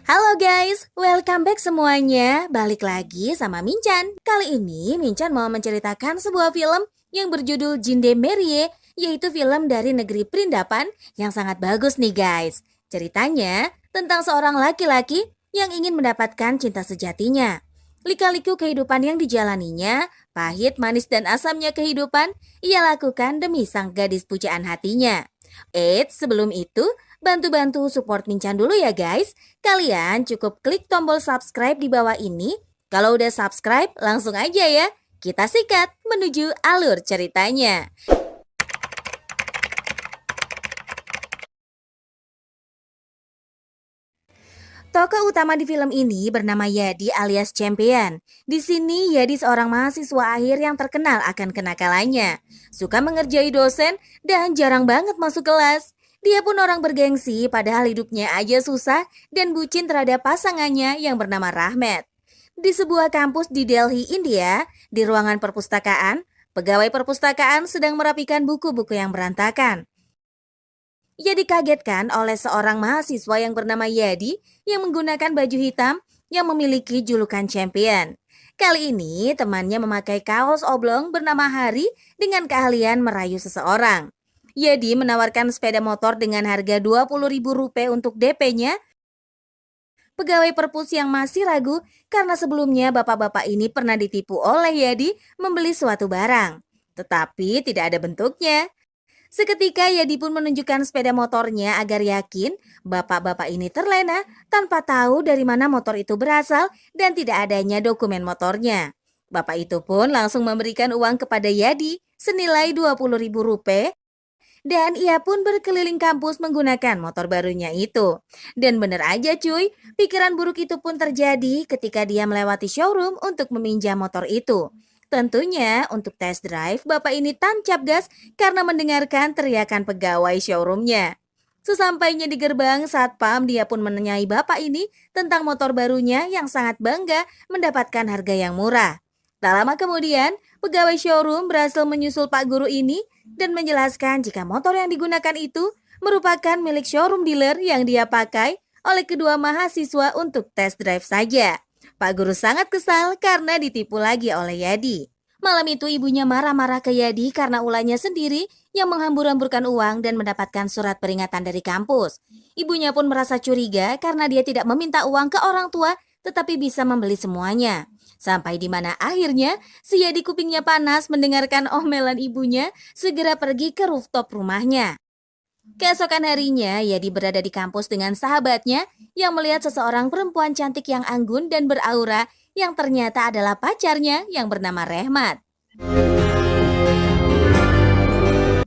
Halo guys, welcome back semuanya. Balik lagi sama Minchan. Kali ini Minchan mau menceritakan sebuah film yang berjudul Jinde Merie, yaitu film dari negeri Perindapan yang sangat bagus nih guys. Ceritanya tentang seorang laki-laki yang ingin mendapatkan cinta sejatinya. Lika-liku kehidupan yang dijalaninya, pahit, manis, dan asamnya kehidupan, ia lakukan demi sang gadis pujaan hatinya. Eits, sebelum itu, bantu-bantu support Minchan dulu ya guys. Kalian cukup klik tombol subscribe di bawah ini. Kalau udah subscribe, langsung aja ya. Kita sikat menuju alur ceritanya. Tokoh utama di film ini bernama Yadi alias Champion. Di sini Yadi seorang mahasiswa akhir yang terkenal akan kenakalannya. Suka mengerjai dosen dan jarang banget masuk kelas. Dia pun orang bergengsi padahal hidupnya aja susah dan bucin terhadap pasangannya yang bernama Rahmat. Di sebuah kampus di Delhi, India, di ruangan perpustakaan, pegawai perpustakaan sedang merapikan buku-buku yang berantakan. Ia dikagetkan oleh seorang mahasiswa yang bernama Yadi yang menggunakan baju hitam yang memiliki julukan Champion. Kali ini temannya memakai kaos oblong bernama Hari dengan keahlian merayu seseorang. Yadi menawarkan sepeda motor dengan harga Rp20.000 untuk DP-nya. Pegawai perpus yang masih ragu karena sebelumnya bapak-bapak ini pernah ditipu oleh Yadi membeli suatu barang. Tetapi tidak ada bentuknya. Seketika Yadi pun menunjukkan sepeda motornya agar yakin bapak-bapak ini terlena tanpa tahu dari mana motor itu berasal dan tidak adanya dokumen motornya. Bapak itu pun langsung memberikan uang kepada Yadi senilai Rp20.000 dan ia pun berkeliling kampus menggunakan motor barunya itu. Dan bener aja cuy, pikiran buruk itu pun terjadi ketika dia melewati showroom untuk meminjam motor itu. Tentunya untuk test drive, bapak ini tancap gas karena mendengarkan teriakan pegawai showroomnya. Sesampainya di gerbang satpam, dia pun menanyai bapak ini tentang motor barunya yang sangat bangga mendapatkan harga yang murah. Tak lama kemudian, pegawai showroom berhasil menyusul Pak Guru ini dan menjelaskan jika motor yang digunakan itu merupakan milik showroom dealer yang dia pakai oleh kedua mahasiswa untuk test drive saja. Pak Guru sangat kesal karena ditipu lagi oleh Yadi. Malam itu ibunya marah-marah ke Yadi karena ulahnya sendiri yang menghambur-hamburkan uang dan mendapatkan surat peringatan dari kampus. Ibunya pun merasa curiga karena dia tidak meminta uang ke orang tua tetapi bisa membeli semuanya. Sampai di mana akhirnya si Yadi kupingnya panas mendengarkan omelan ibunya segera pergi ke rooftop rumahnya. Keesokan harinya, Yadi berada di kampus dengan sahabatnya yang melihat seseorang perempuan cantik yang anggun dan beraura yang ternyata adalah pacarnya yang bernama Rehmat.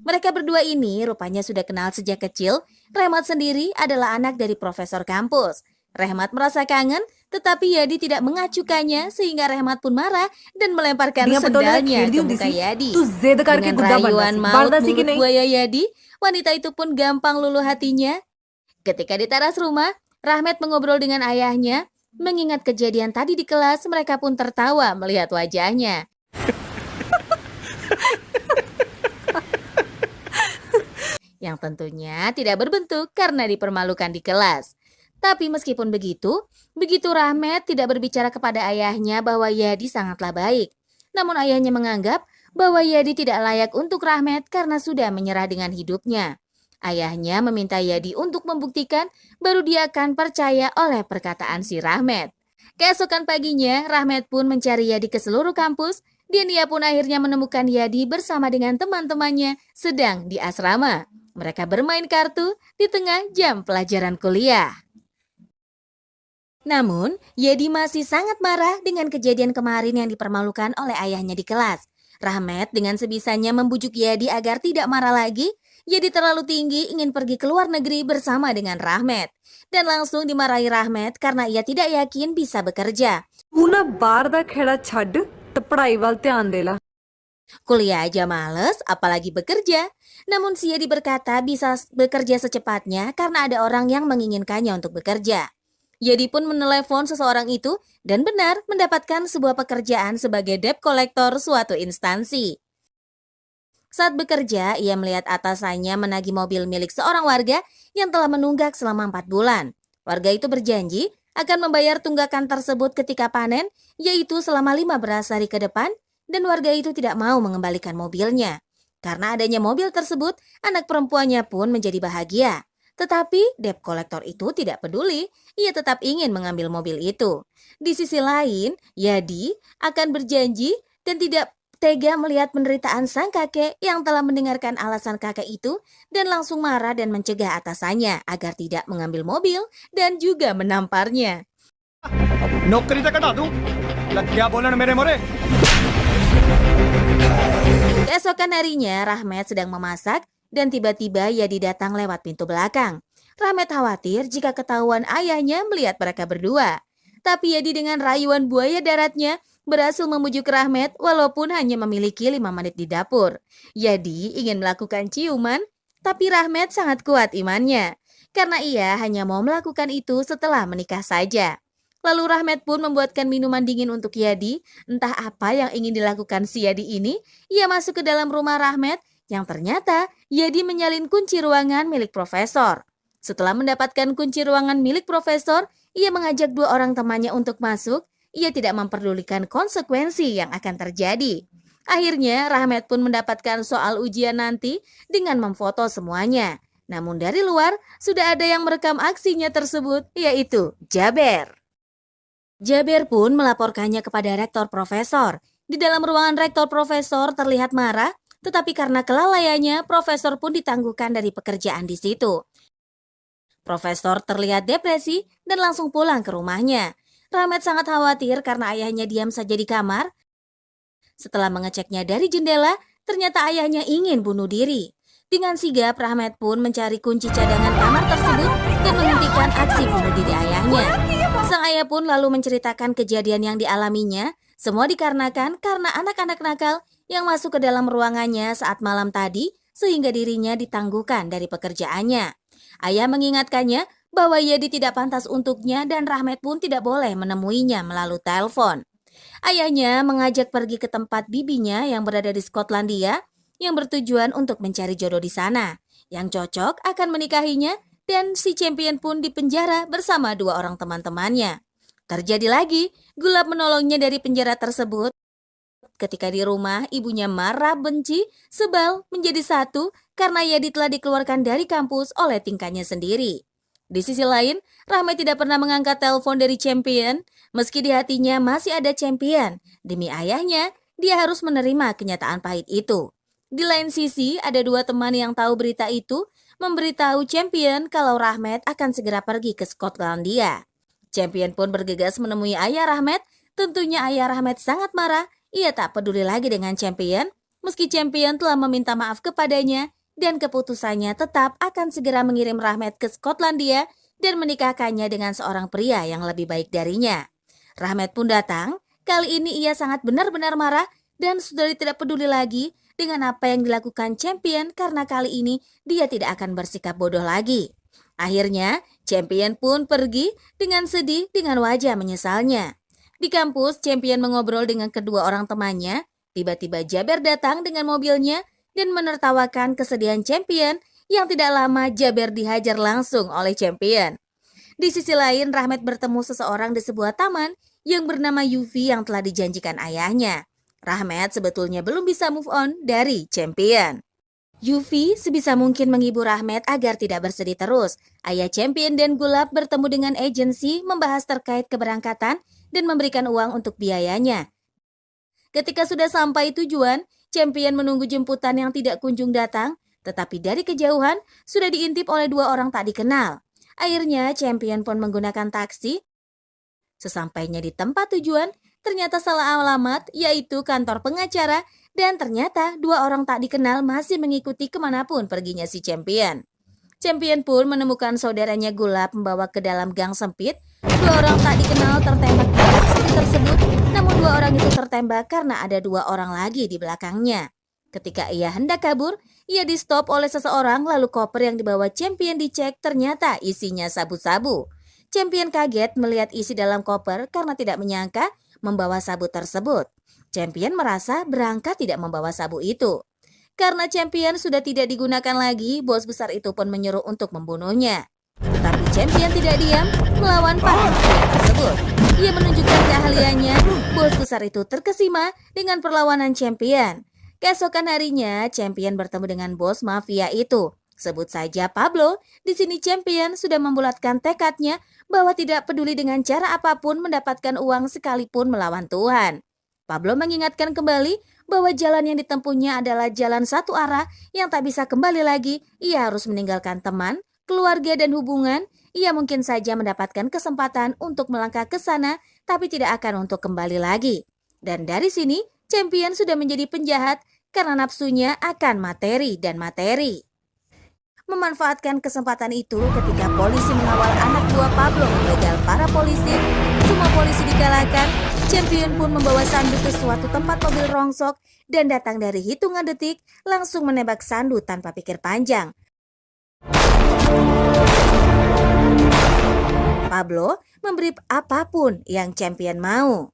Mereka berdua ini rupanya sudah kenal sejak kecil. Rehmat sendiri adalah anak dari profesor kampus. Rehmat merasa kangen, tetapi Yadi tidak mengacukannya sehingga Rehmat pun marah dan melemparkan sendalnya ke muka Yadi. Dengan rayuan maut mulut buaya Yadi, wanita itu pun gampang luluh hatinya. Ketika di teras rumah, Rahmat mengobrol dengan ayahnya. Mengingat kejadian tadi di kelas, mereka pun tertawa melihat wajahnya. Yang tentunya tidak berbentuk karena dipermalukan di kelas. Tapi meskipun begitu Rahmat tidak berbicara kepada ayahnya bahwa Yadi sangatlah baik. Namun ayahnya menganggap bahwa Yadi tidak layak untuk Rahmat karena sudah menyerah dengan hidupnya. Ayahnya meminta Yadi untuk membuktikan baru dia akan percaya oleh perkataan si Rahmat. Keesokan paginya, Rahmat pun mencari Yadi ke seluruh kampus dan dia pun akhirnya menemukan Yadi bersama dengan teman-temannya sedang di asrama. Mereka bermain kartu di tengah jam pelajaran kuliah. Namun, Yadi masih sangat marah dengan kejadian kemarin yang dipermalukan oleh ayahnya di kelas. Rahmat dengan sebisanya membujuk Yadi agar tidak marah lagi. Yadi terlalu tinggi ingin pergi ke luar negeri bersama dengan Rahmat. Dan langsung dimarahi Rahmat karena ia tidak yakin bisa bekerja. Kuliah aja males, apalagi bekerja. Namun si Yadi berkata bisa bekerja secepatnya karena ada orang yang menginginkannya untuk bekerja. Yadi pun menelepon seseorang itu dan benar mendapatkan sebuah pekerjaan sebagai debt collector suatu instansi. Saat bekerja, ia melihat atasannya menagih mobil milik seorang warga yang telah menunggak selama 4 bulan. Warga itu berjanji akan membayar tunggakan tersebut ketika panen, yaitu selama 15 hari ke depan, dan warga itu tidak mau mengembalikan mobilnya. Karena adanya mobil tersebut, anak perempuannya pun menjadi bahagia. Tetapi debt collector itu tidak peduli, ia tetap ingin mengambil mobil itu. Di sisi lain, Yadi akan berjanji dan tidak tega melihat penderitaan sang kakek yang telah mendengarkan alasan kakek itu dan langsung marah dan mencegah atasannya agar tidak mengambil mobil dan juga menamparnya. नौकरी तक हटा दूं लग गया बोलन मेरे मोरे। Keesokan harinya, Rahmat sedang memasak dan tiba-tiba Yadi datang lewat pintu belakang. Rahmat khawatir jika ketahuan ayahnya melihat mereka berdua. Tapi Yadi dengan rayuan buaya daratnya berhasil membujuk Rahmat walaupun hanya memiliki 5 menit di dapur. Yadi ingin melakukan ciuman, tapi Rahmat sangat kuat imannya. Karena ia hanya mau melakukan itu setelah menikah saja. Lalu Rahmat pun membuatkan minuman dingin untuk Yadi. Entah apa yang ingin dilakukan si Yadi ini. Ia masuk ke dalam rumah Rahmat yang ternyata Yadi menyalin kunci ruangan milik profesor. Setelah mendapatkan kunci ruangan milik profesor, ia mengajak 2 orang temannya untuk masuk. Ia tidak memperdulikan konsekuensi yang akan terjadi. Akhirnya Rahmat pun mendapatkan soal ujian nanti dengan memfoto semuanya. Namun dari luar sudah ada yang merekam aksinya tersebut, yaitu Jaber. Jaber pun melaporkannya kepada rektor profesor. Di dalam ruangan rektor profesor terlihat marah, tetapi karena kelalaiannya, profesor pun ditangguhkan dari pekerjaan di situ. Profesor terlihat depresi dan langsung pulang ke rumahnya. Rahmat sangat khawatir karena ayahnya diam saja di kamar. Setelah mengeceknya dari jendela, ternyata ayahnya ingin bunuh diri. Dengan sigap, Rahmat pun mencari kunci cadangan kamar tersebut dan menghentikan aksi bunuh diri ayahnya. Sang ayah pun lalu menceritakan kejadian yang dialaminya, semua dikarenakan karena anak-anak nakal yang masuk ke dalam ruangannya saat malam tadi sehingga dirinya ditangguhkan dari pekerjaannya. Ayah mengingatkannya bahwa Yadi tidak pantas untuknya dan Rahmat pun tidak boleh menemuinya melalui telepon. Ayahnya mengajak pergi ke tempat bibinya yang berada di Skotlandia yang bertujuan untuk mencari jodoh di sana. Yang cocok akan menikahinya dan si champion pun dipenjara bersama 2 orang teman-temannya. Terjadi lagi, Gulab menolongnya dari penjara tersebut. Ketika di rumah, ibunya marah, benci, sebal, menjadi satu karena Yadi telah dikeluarkan dari kampus oleh tingkahnya sendiri. Di sisi lain, Rahmat tidak pernah mengangkat telepon dari champion, meski di hatinya masih ada champion. Demi ayahnya, dia harus menerima kenyataan pahit itu. Di lain sisi, ada 2 teman yang tahu berita itu, memberitahu champion kalau Rahmat akan segera pergi ke Skotlandia. Champion pun bergegas menemui ayah Rahmat. Tentunya ayah Rahmat sangat marah. Ia tak peduli lagi dengan champion, meski champion telah meminta maaf kepadanya dan keputusannya tetap akan segera mengirim Rahmat ke Skotlandia dan menikahkannya dengan seorang pria yang lebih baik darinya. Rahmat pun datang. Kali ini ia sangat benar-benar marah dan sudah tidak peduli lagi dengan apa yang dilakukan champion karena kali ini dia tidak akan bersikap bodoh lagi. Akhirnya, champion pun pergi dengan sedih dengan wajah menyesalnya. Di kampus, champion mengobrol dengan kedua orang temannya. Tiba-tiba Jaber datang dengan mobilnya dan menertawakan kesedihan champion yang tidak lama Jaber dihajar langsung oleh champion. Di sisi lain, Rahmat bertemu seseorang di sebuah taman yang bernama Yuvi yang telah dijanjikan ayahnya. Rahmat sebetulnya belum bisa move on dari champion. Yuvi sebisa mungkin menghibur Rahmat agar tidak bersedih terus. Ayah champion dan Gulab bertemu dengan agensi membahas terkait keberangkatan dan memberikan uang untuk biayanya. Ketika sudah sampai tujuan, champion menunggu jemputan yang tidak kunjung datang, tetapi dari kejauhan sudah diintip oleh 2 orang tak dikenal. Akhirnya champion pun menggunakan taksi. Sesampainya di tempat tujuan, ternyata salah alamat, yaitu kantor pengacara, dan ternyata 2 orang tak dikenal masih mengikuti kemanapun perginya si champion. Champion pun menemukan saudaranya Gulab membawa ke dalam gang sempit. 2 orang tak dikenal tertembak di gang sempit tersebut, namun 2 orang itu tertembak karena ada 2 orang lagi di belakangnya. Ketika ia hendak kabur, ia di stop oleh seseorang lalu koper yang dibawa champion dicek ternyata isinya sabu-sabu. Champion kaget melihat isi dalam koper karena tidak menyangka membawa sabu tersebut. Champion merasa berangkat tidak membawa sabu itu. Karena champion sudah tidak digunakan lagi, bos besar itu pun menyuruh untuk membunuhnya. Tetapi champion tidak diam melawan para mafia tersebut. Ia menunjukkan keahliannya, bos besar itu terkesima dengan perlawanan champion. Keesokan harinya, champion bertemu dengan bos mafia itu. Sebut saja Pablo, di sini champion sudah membulatkan tekadnya bahwa tidak peduli dengan cara apapun mendapatkan uang sekalipun melawan Tuhan. Pablo mengingatkan kembali bahwa jalan yang ditempuhnya adalah jalan satu arah yang tak bisa kembali lagi. Ia harus meninggalkan teman, keluarga dan hubungan. Ia mungkin saja mendapatkan kesempatan untuk melangkah ke sana, tapi tidak akan untuk kembali lagi. Dan dari sini, champion sudah menjadi penjahat karena nafsunya akan materi dan materi. Memanfaatkan kesempatan itu ketika polisi mengawal anak buah Pablo membegal para polisi, semua polisi dikalahkan. Champion pun membawa Sandu ke suatu tempat mobil rongsok dan datang dari hitungan detik langsung menembak Sandu tanpa pikir panjang. Pablo memberi apapun yang champion mau.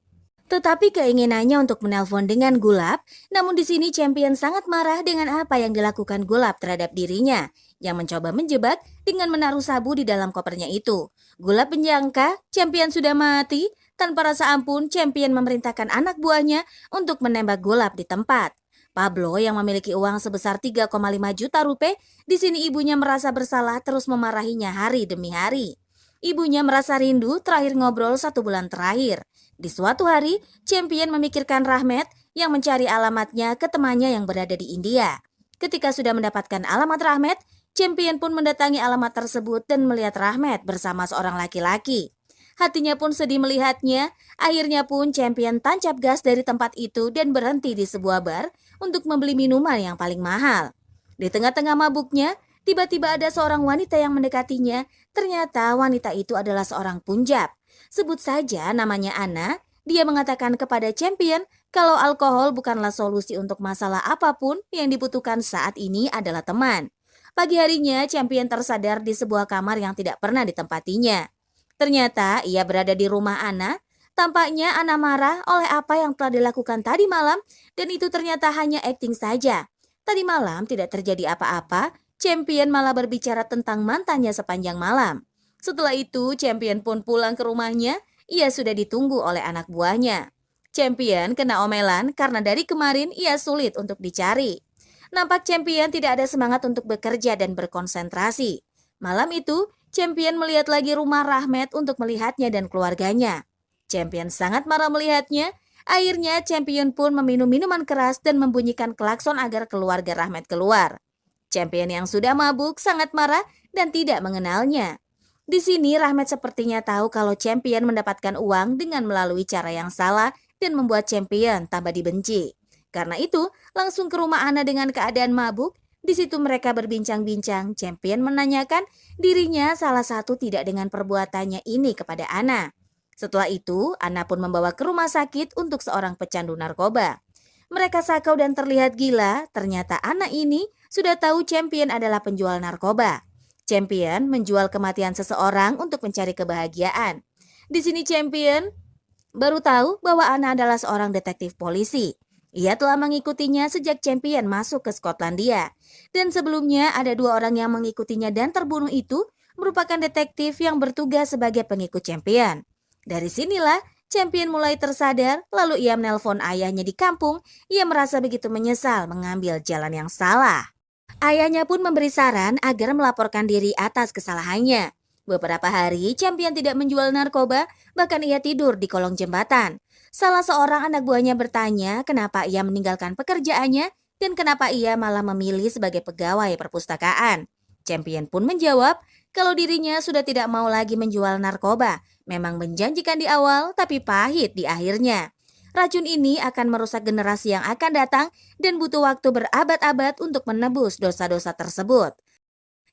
Tetapi keinginannya untuk menelpon dengan Gulab, namun di sini champion sangat marah dengan apa yang dilakukan Gulab terhadap dirinya, yang mencoba menjebak dengan menaruh sabu di dalam kopernya itu. Gulab menyangka champion sudah mati, tanpa rasa ampun champion memerintahkan anak buahnya untuk menembak Gulab di tempat. Pablo yang memiliki uang sebesar 3,5 juta rupiah, di sini ibunya merasa bersalah terus memarahinya hari demi hari. Ibunya merasa rindu terakhir ngobrol 1 bulan terakhir. Di suatu hari, champion memikirkan Rahmat yang mencari alamatnya ke temannya yang berada di India. Ketika sudah mendapatkan alamat Rahmat, champion pun mendatangi alamat tersebut dan melihat Rahmat bersama seorang laki-laki. Hatinya pun sedih melihatnya, akhirnya pun champion tancap gas dari tempat itu dan berhenti di sebuah bar untuk membeli minuman yang paling mahal. Di tengah-tengah mabuknya, tiba-tiba ada seorang wanita yang mendekatinya. Ternyata wanita itu adalah seorang Punjab. Sebut saja namanya Anna. Dia mengatakan kepada champion kalau alkohol bukanlah solusi untuk masalah apapun, yang dibutuhkan saat ini adalah teman. Pagi harinya champion tersadar di sebuah kamar yang tidak pernah ditempatinya. Ternyata ia berada di rumah Anna. Tampaknya Anna marah oleh apa yang telah dilakukan tadi malam, dan itu ternyata hanya akting saja. Tadi malam tidak terjadi apa-apa. Champion malah berbicara tentang mantannya sepanjang malam. Setelah itu, champion pun pulang ke rumahnya. Ia sudah ditunggu oleh anak buahnya. Champion kena omelan karena dari kemarin ia sulit untuk dicari. Nampak champion tidak ada semangat untuk bekerja dan berkonsentrasi. Malam itu, champion melihat lagi rumah Rahmat untuk melihatnya dan keluarganya. Champion sangat marah melihatnya. Akhirnya, champion pun meminum minuman keras dan membunyikan klakson agar keluarga Rahmat keluar. Champion yang sudah mabuk sangat marah dan tidak mengenalnya. Di sini Rahmat sepertinya tahu kalau champion mendapatkan uang dengan melalui cara yang salah dan membuat champion tambah dibenci. Karena itu, langsung ke rumah Anna dengan keadaan mabuk. Di situ mereka berbincang-bincang. Champion menanyakan dirinya salah satu tidak dengan perbuatannya ini kepada Anna. Setelah itu, Anna pun membawa ke rumah sakit untuk seorang pecandu narkoba. Mereka sakau dan terlihat gila. Ternyata Anna ini sudah tahu champion adalah penjual narkoba. Champion menjual kematian seseorang untuk mencari kebahagiaan. Di sini champion baru tahu bahwa Anna adalah seorang detektif polisi. Ia telah mengikutinya sejak champion masuk ke Skotlandia. Dan sebelumnya ada 2 orang yang mengikutinya dan terbunuh itu merupakan detektif yang bertugas sebagai pengikut champion. Dari sinilah champion mulai tersadar, lalu ia menelpon ayahnya di kampung. Ia merasa begitu menyesal mengambil jalan yang salah. Ayahnya pun memberi saran agar melaporkan diri atas kesalahannya. Beberapa hari, champion tidak menjual narkoba, bahkan ia tidur di kolong jembatan. Salah seorang anak buahnya bertanya kenapa ia meninggalkan pekerjaannya dan kenapa ia malah memilih sebagai pegawai perpustakaan. Champion pun menjawab kalau dirinya sudah tidak mau lagi menjual narkoba. Memang menjanjikan di awal, tapi pahit di akhirnya. Racun ini akan merusak generasi yang akan datang dan butuh waktu berabad-abad untuk menebus dosa-dosa tersebut.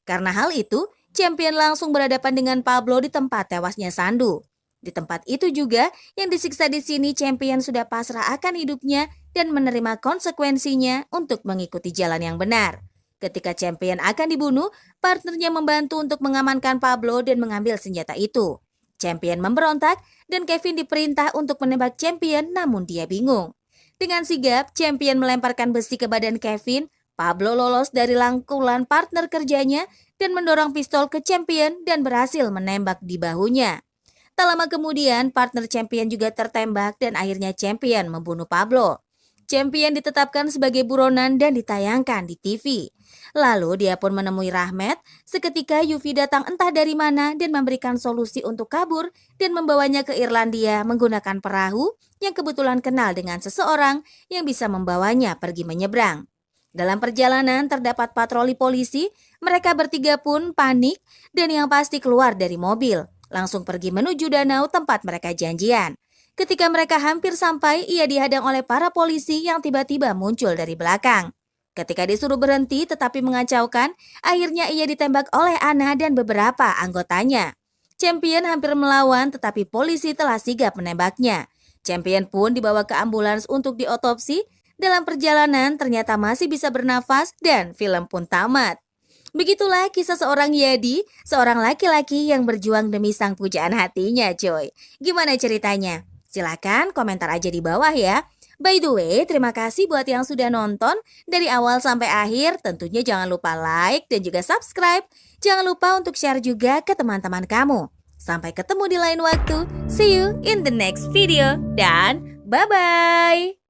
Karena hal itu, champion langsung berhadapan dengan Pablo di tempat tewasnya Sandu. Di tempat itu juga yang disiksa di sini champion sudah pasrah akan hidupnya dan menerima konsekuensinya untuk mengikuti jalan yang benar. Ketika champion akan dibunuh, partnernya membantu untuk mengamankan Pablo dan mengambil senjata itu. Champion memberontak dan Kevin diperintah untuk menembak champion, namun dia bingung. Dengan sigap, champion melemparkan besi ke badan Kevin. Pablo lolos dari rangkulan partner kerjanya dan mendorong pistol ke Champion dan berhasil menembak di bahunya. Tak lama kemudian, partner Champion juga tertembak dan akhirnya Champion membunuh Pablo. Champion ditetapkan sebagai buronan dan ditayangkan di TV. Lalu dia pun menemui Rahmat. Seketika Yuvi datang entah dari mana dan memberikan solusi untuk kabur dan membawanya ke Irlandia menggunakan perahu yang kebetulan kenal dengan seseorang yang bisa membawanya pergi menyeberang. Dalam perjalanan terdapat patroli polisi, mereka bertiga pun panik dan yang pasti keluar dari mobil, langsung pergi menuju danau tempat mereka janjian. Ketika mereka hampir sampai, ia dihadang oleh para polisi yang tiba-tiba muncul dari belakang. Ketika disuruh berhenti tetapi mengacaukan, akhirnya ia ditembak oleh Anna dan beberapa anggotanya. Champion hampir melawan tetapi polisi telah sigap menembaknya. Champion pun dibawa ke ambulans untuk diotopsi. Dalam perjalanan ternyata masih bisa bernafas dan film pun tamat. Begitulah kisah seorang Yadi, seorang laki-laki yang berjuang demi sang pujaan hatinya coy. Gimana ceritanya? Silahkan komentar aja di bawah ya. By the way, terima kasih buat yang sudah nonton dari awal sampai akhir. Tentunya jangan lupa like dan juga subscribe. Jangan lupa untuk share juga ke teman-teman kamu. Sampai ketemu di lain waktu. See you in the next video. Dan bye-bye.